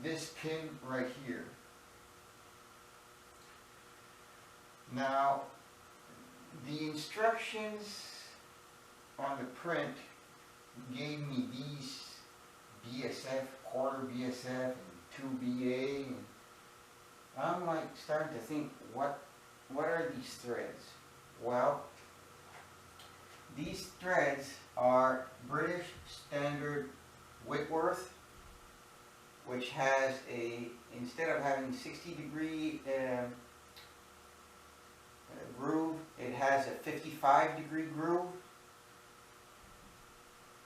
this pin right here. Now, the instructions on the print gave me these BSF, quarter BSF, and 2 BA, and I'm like starting to think, what are these threads? Well, these threads are British Standard Whitworth, which has instead of having 60-degree groove, it has a 55-degree groove.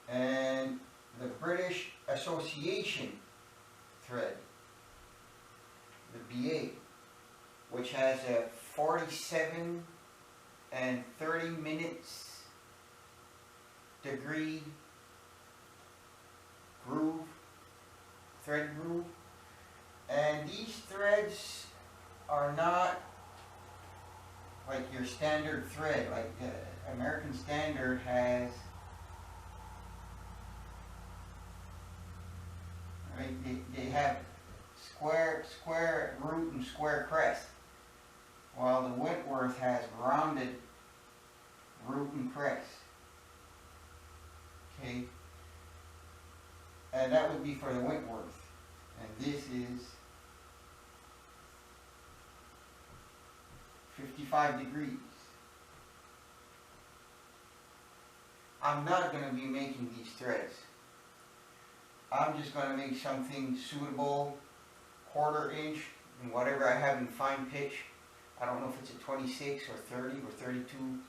And the British Association thread, the BA, which has a 47 and 30 minutes degree groove, thread groove. And these threads are not like your standard thread. Like American Standard has, right, they have square root and square crest, while the Whitworth has rounded root and crest. Okay, and that would be for the Whitworth, and this is 55 degrees. I'm not going to be making these threads. I'm just going to make something suitable, 1/4 inch, and whatever I have in fine pitch. I don't know if it's a 26 or 30 or 32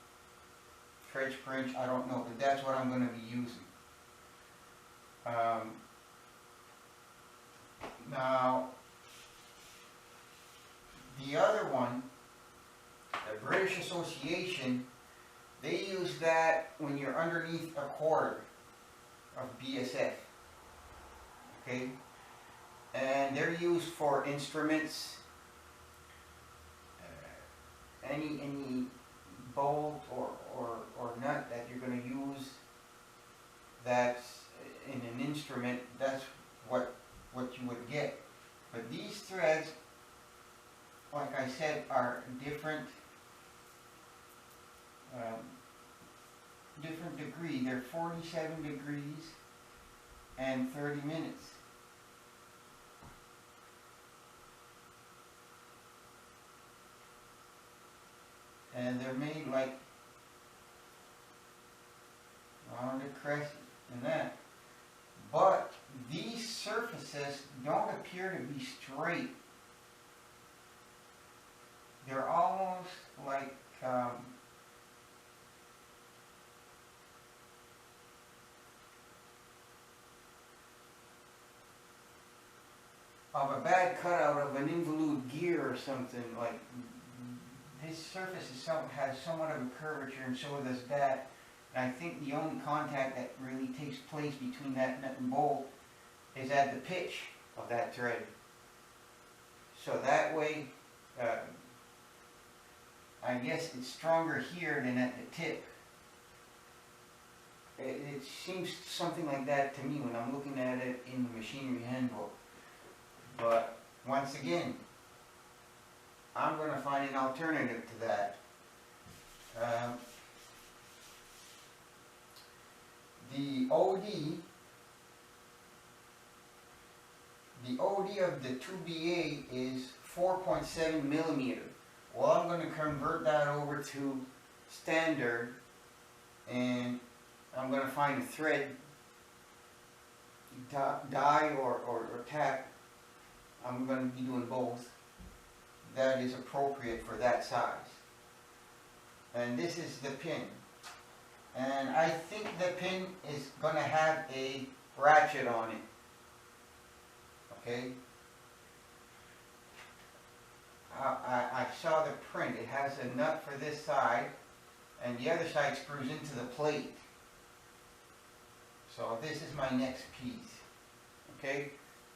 threads per inch, I don't know, but that's what I'm going to be using. Now, the other one, the British Association, they use that when you're underneath 1/4 of BSF. Okay? And they're used for instruments, any bolt or nut that you're going to use that's in an instrument, that's what you would get. But these threads, like I said, are different degree. They're 47 degrees and 30 minutes. And they're made like rounded crest and that. But these surfaces don't appear to be straight. They're almost like of a bad cutout of an involute gear or something. Like this surface has somewhat of a curvature, and so does that. And I think the only contact that really takes place between that nut and bolt is at the pitch of that thread. So that way, I guess it's stronger here than at the tip. It seems something like that to me when I'm looking at it in the machinery handbook. But once again, I'm going to find an alternative to that. The OD of the 2BA is 4.7 millimeter. Well, I'm going to convert that over to standard, and I'm going to find a thread, die or tack. I'm going to be doing both. That is appropriate for that size. And this is the pin. And I think the pin is going to have a ratchet on it. Okay? I saw the print. It has a nut for this side, and the other side screws into the plate. So this is my next piece. Okay?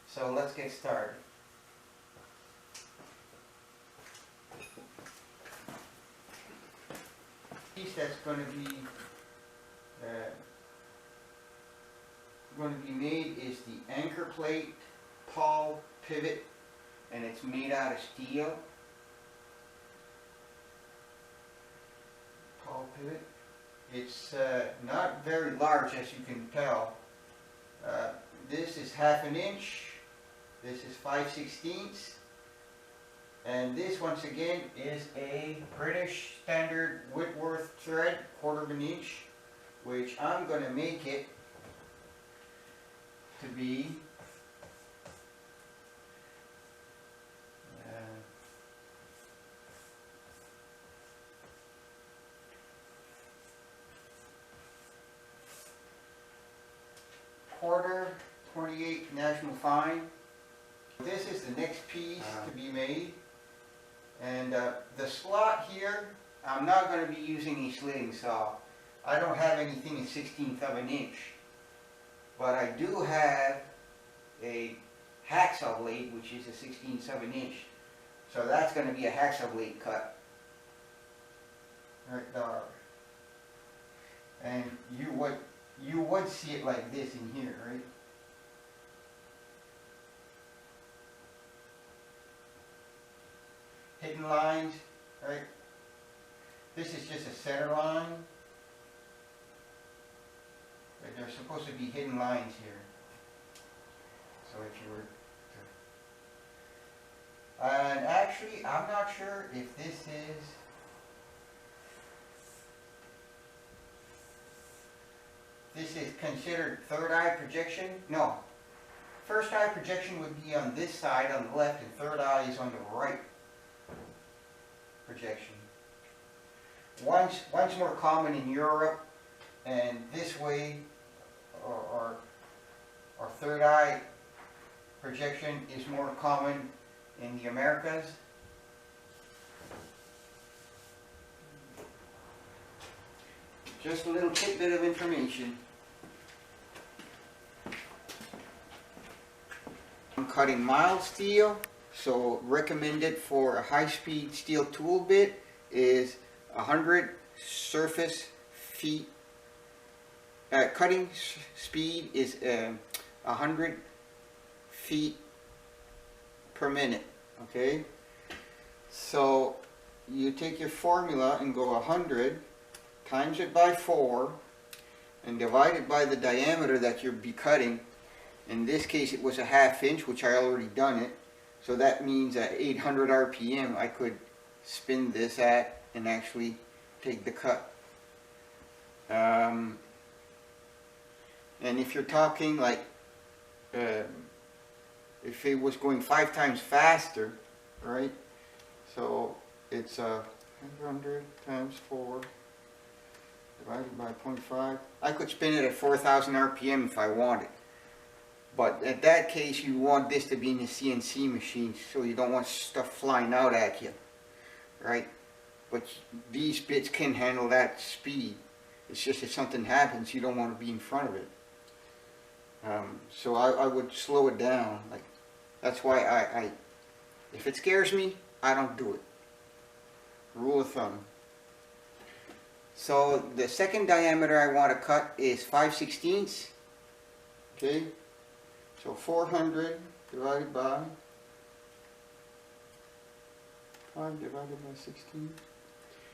So let's get started. Piece that's going to be made is the anchor plate, pawl, pivot, and it's made out of steel. Paul pivot. It's not very large, as you can tell. This is 1/2 inch. This is 5/16. And this, once again, is a British standard Whitworth thread, 1/4 inch, which I'm going to make it to be 1/4 28 National Fine. This is the next piece to be made. And the slot here, I'm not going to be using a slitting saw. I don't have anything in 1/16 of an inch. But I do have a hacksaw blade, which is a 1/16 of an inch. So that's going to be a hacksaw blade cut. Right there. And you would see it like this in here, right? Hidden lines, right? This is just a center line. But there's supposed to be hidden lines here. So if you were to... And actually, I'm not sure if this is... This is considered third eye projection? No. First eye projection would be on this side on the left, and third eye is on the right projection. One's more common in Europe, and this way, or third eye projection is more common in the Americas. Just a little tidbit of information. I'm cutting mild steel, so recommended for a high-speed steel tool bit is 100 surface feet. Cutting speed is 100 feet per minute. Okay, so you take your formula and go 100. Times it by 4 and divide it by the diameter that you'll be cutting. In this case it was a 1/2 inch, which I already done it. So that means at 800 RPM I could spin this at and actually take the cut. And if you're talking like if it was going 5 times faster, right? So it's 100 times 4 divided by 0.5. I could spin it at 4,000 RPM if I wanted. But in that case, you want this to be in a CNC machine, so you don't want stuff flying out at you, right? But these bits can handle that speed. It's just if something happens, you don't want to be in front of it. So I would slow it down. Like that's why I if it scares me, I don't do it. Rule of thumb. So the second diameter I want to cut is 5/16. Okay, so 400 divided by 5 divided by 16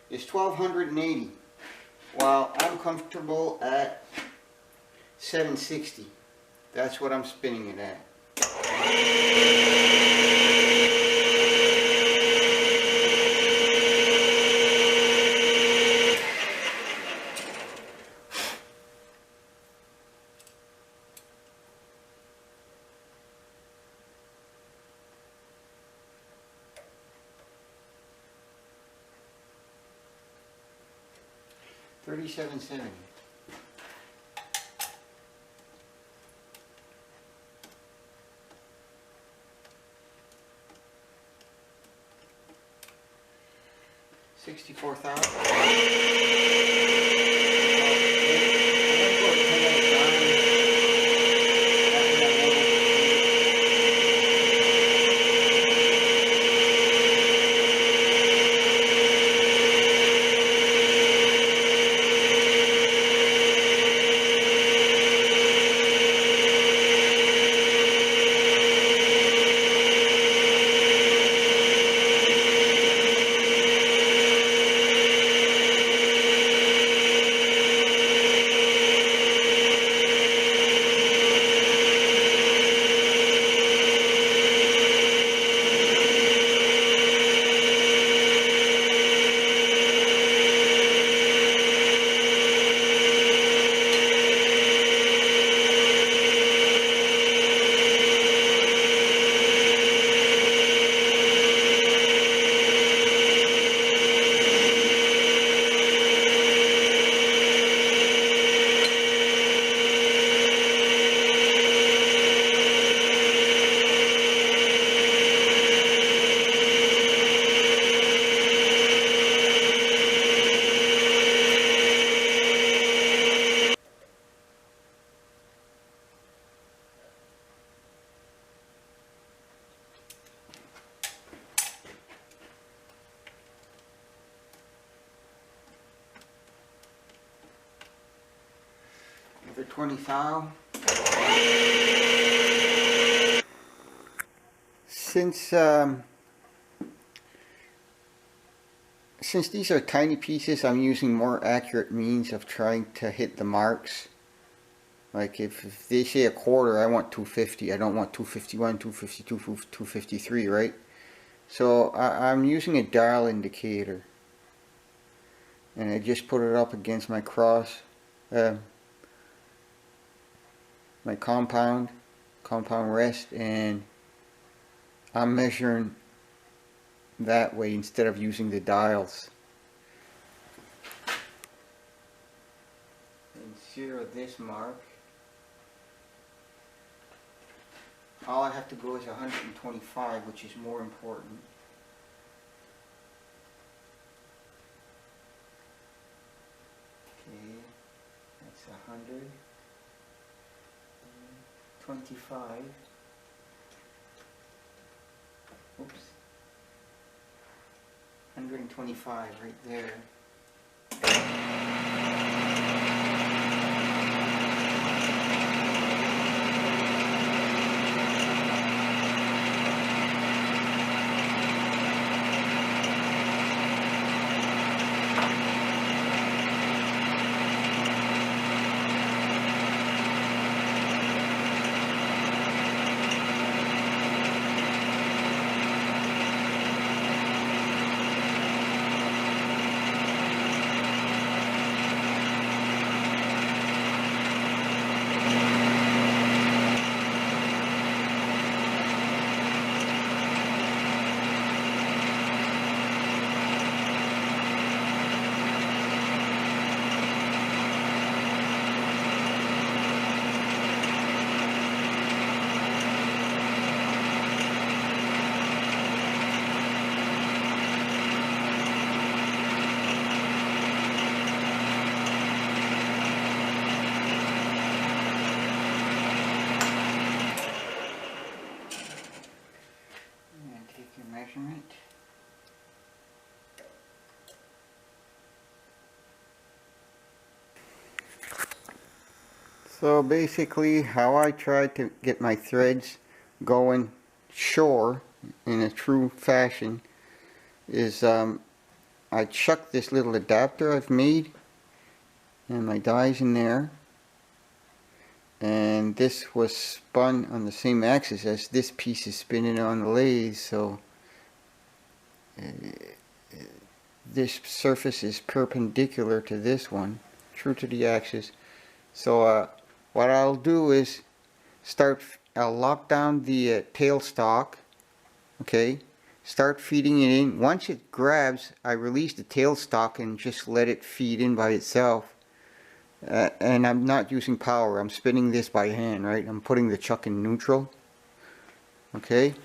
is 1280. While I'm comfortable at 760. That's what I'm spinning it at. $37.70. $64,000. 120 thou. Since these are tiny pieces, I'm using more accurate means of trying to hit the marks. Like if they say a quarter, I want 250. I don't want 251, 252, 253, right? So I'm using a dial indicator. And I just put it up against my my compound rest, and I'm measuring that way instead of using the dials. And zero this mark. All I have to go is 125, which is more important. Okay, that's 125. Oops. 125 right there. Measurement. So basically how I try to get my threads going sure in a true fashion is I chuck this little adapter I've made and my die's in there, and this was spun on the same axis as this piece is spinning on the lathe, so this surface is perpendicular to this one, true to the axis. So what I'll do is I'll lock down the tailstock, okay, start feeding it in. Once it grabs, I release the tailstock and just let it feed in by itself. And I'm not using power, I'm spinning this by hand, right? I'm putting the chuck in neutral, okay.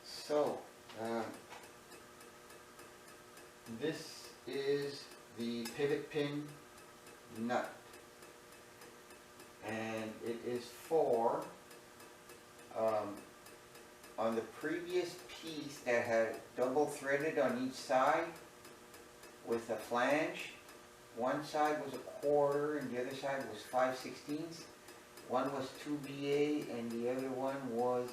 So, this is the pivot pin nut, and it is for, on the previous piece that had double threaded on each side with a flange, one side was 1/4 and the other side was 5/16. One was 2BA and the other one was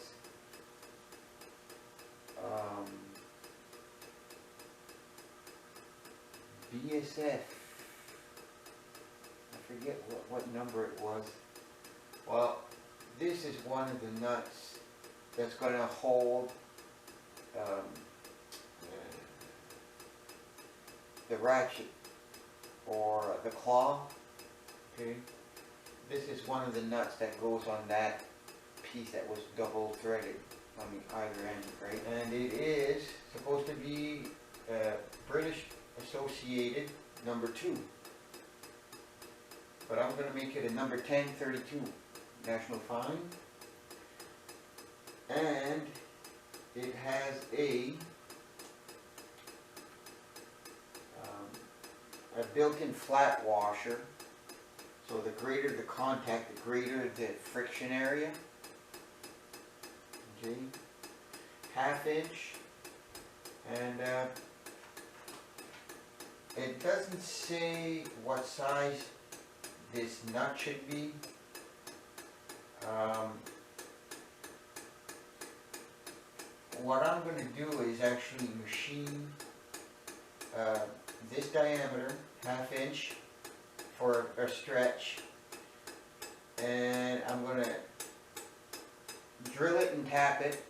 BSF. I forget what number it was. Well, this is one of the nuts that's going to hold the ratchet or the claw. Okay, this is one of the nuts that goes on that piece that was double threaded on the either end, right? And it is supposed to be British Associated number 2, but I'm going to make it a number 1032 National Fine, and it has a built-in flat washer, so the greater the contact, the greater the friction area. Okay, 1/2 inch And it doesn't say what size this nut should be. What I'm going to do is actually machine this diameter, 1/2 inch, for a stretch, and I'm going to drill it and tap it,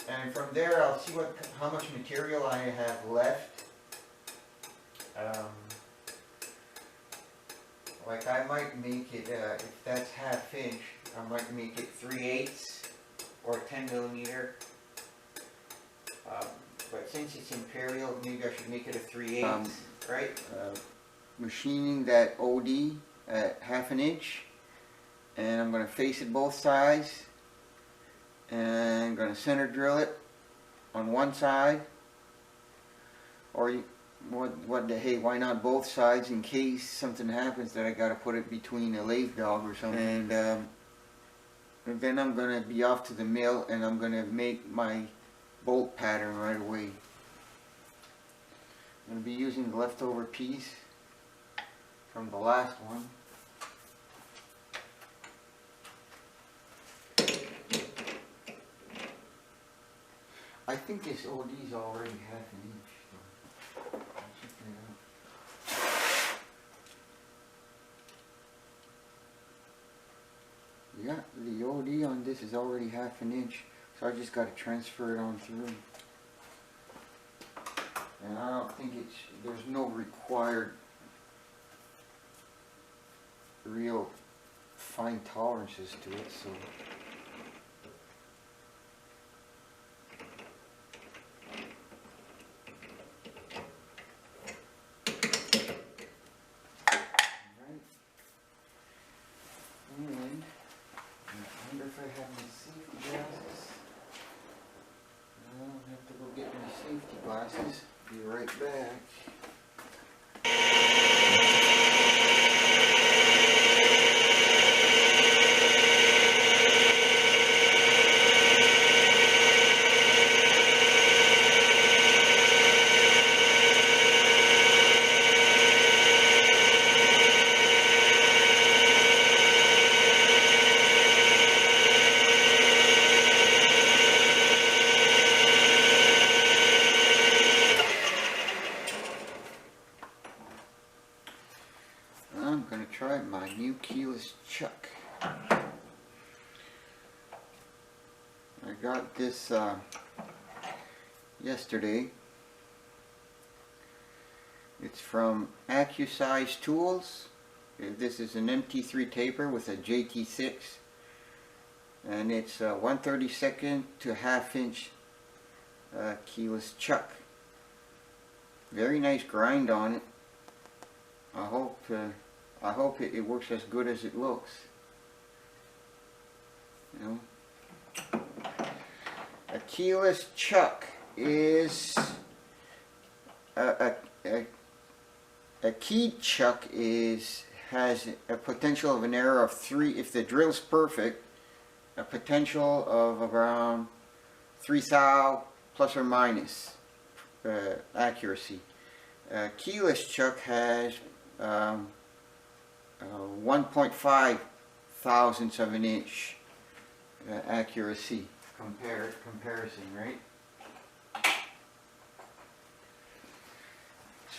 and from there I'll see how much material I have left. Like I might make it, if that's 1/2 inch, I might make it 3/8 or 10 millimeter. But since it's imperial, maybe I should make it a 3/8, right? Machining that OD at 1/2 inch, and I'm going to face it both sides, and I'm going to center drill it on one side, or hey, why not both sides in case something happens that I got to put it between a lathe dog or something. And then I'm going to be off to the mill, and I'm going to make my bolt pattern right away. I'm going to be using the leftover piece from the last one. I think this OD is already 1/2 inch. So I'll check that out. Yeah, the OD on this is already 1/2 inch, so I just got to transfer it on through. And I don't think there's no required real fine tolerances to it, so. Glasses. Be right back. I'm going to try my new keyless chuck. I got this yesterday. It's from AccuSize Tools. This is an MT3 taper with a JT6, and it's 1/32 to 1/2 inch keyless chuck. Very nice grind on it. I hope it works as good as it looks. You know, a keyless chuck is a keyed chuck has a potential of an error of 3. If the drill's perfect, a potential of around 3 thou plus or minus accuracy. Keyless chuck has 1.5 thousandths of an inch accuracy comparison, right?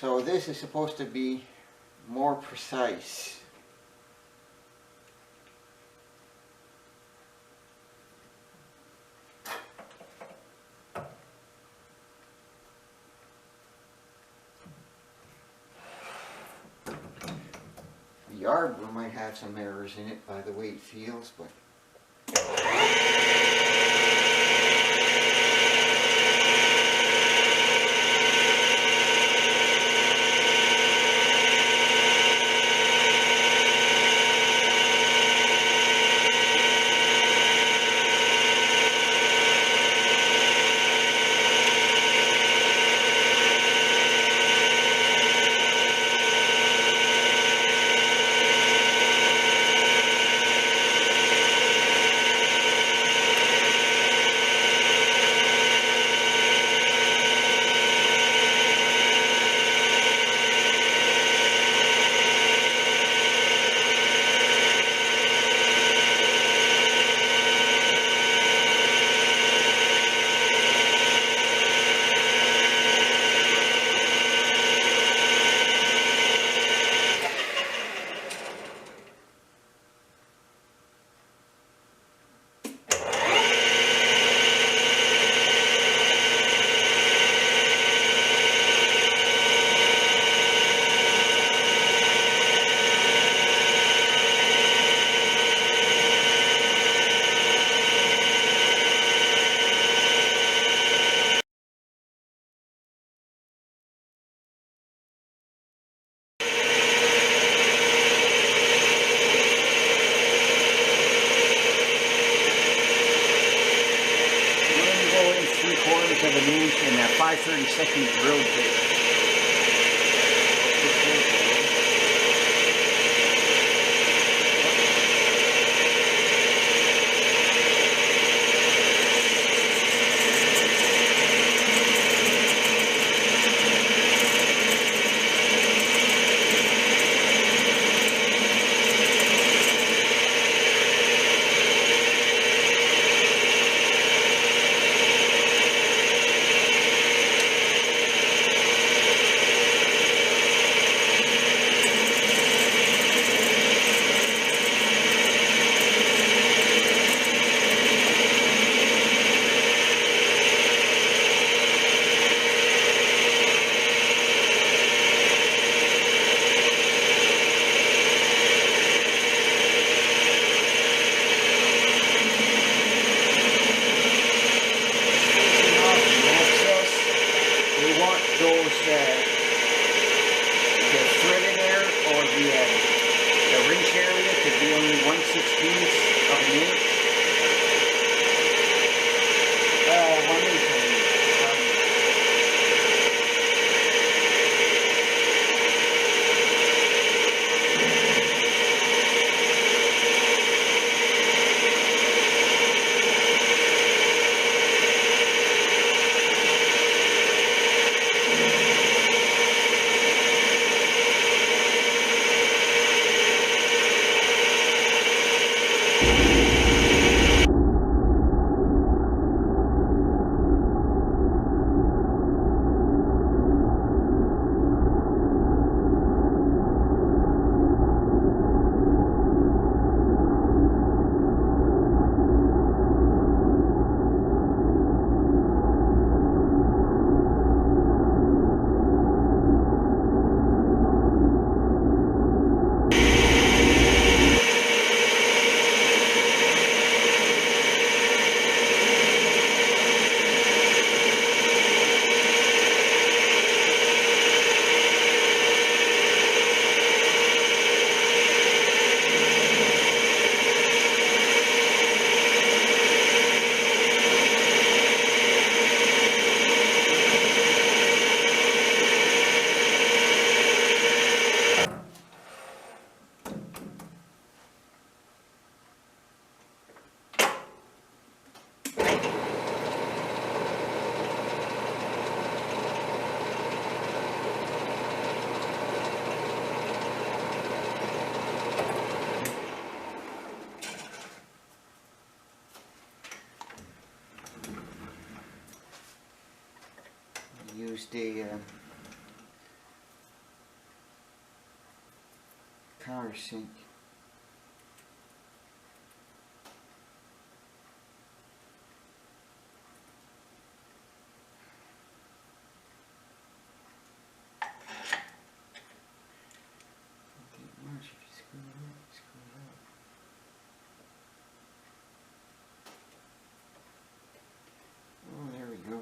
So this is supposed to be more precise. The arbor might have some errors in it by the way it feels, but of an inch and a 5/32 drill bit. Used a countersink. Oh, there we go.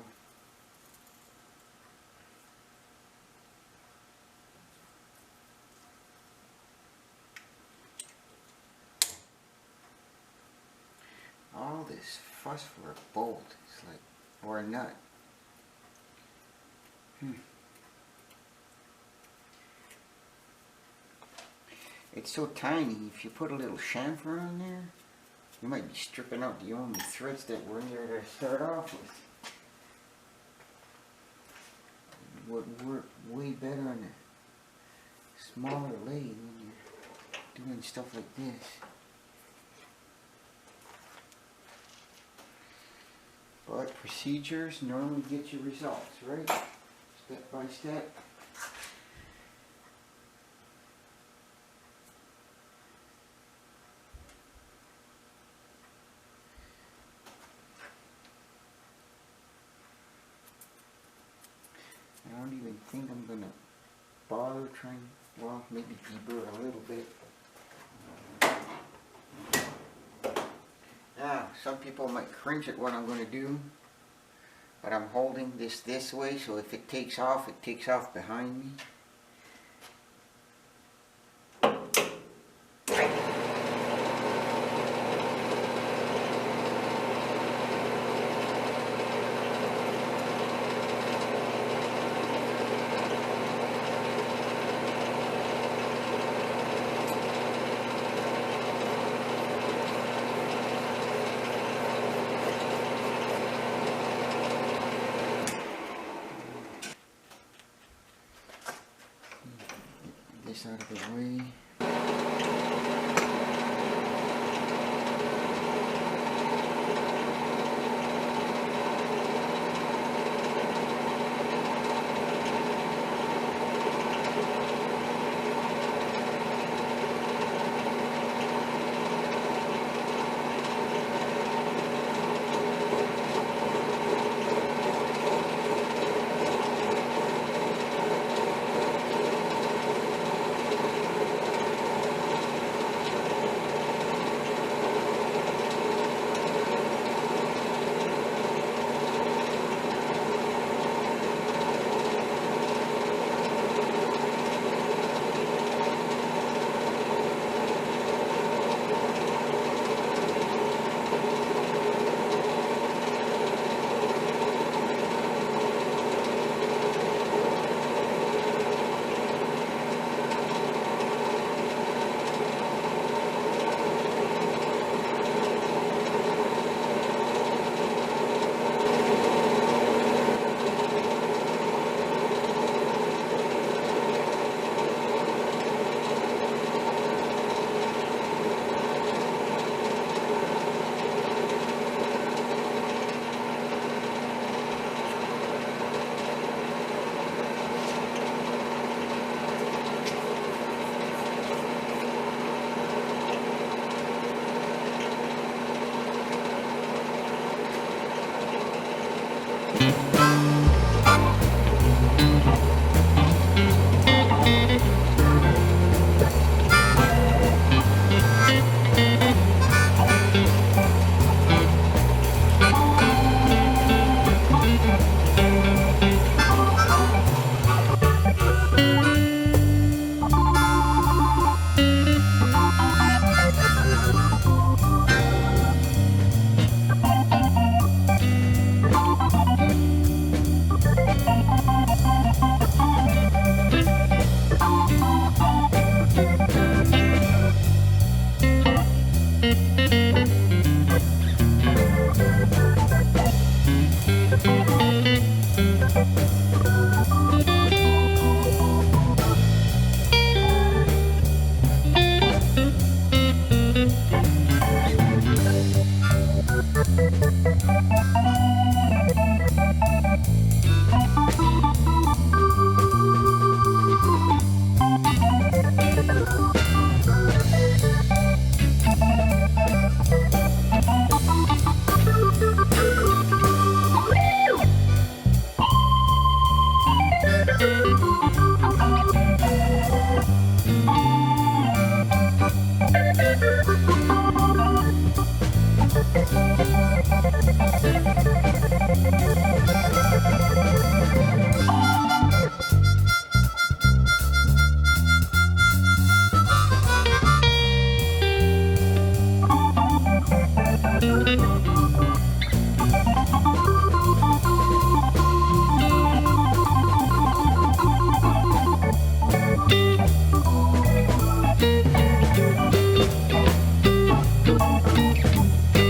All this fuss for a bolt, it's like, or a nut. It's so tiny, if you put a little chamfer on there, you might be stripping out the only threads that were in there to start off with. It would work way better on a smaller lathe when you're doing stuff like this. But procedures normally get you results, right? Step by step. I don't even think I'm gonna bother trying, well, maybe deburr a little bit. Now, some people might cringe at what I'm going to do, but I'm holding this way, so if it takes off behind me. this out of the way.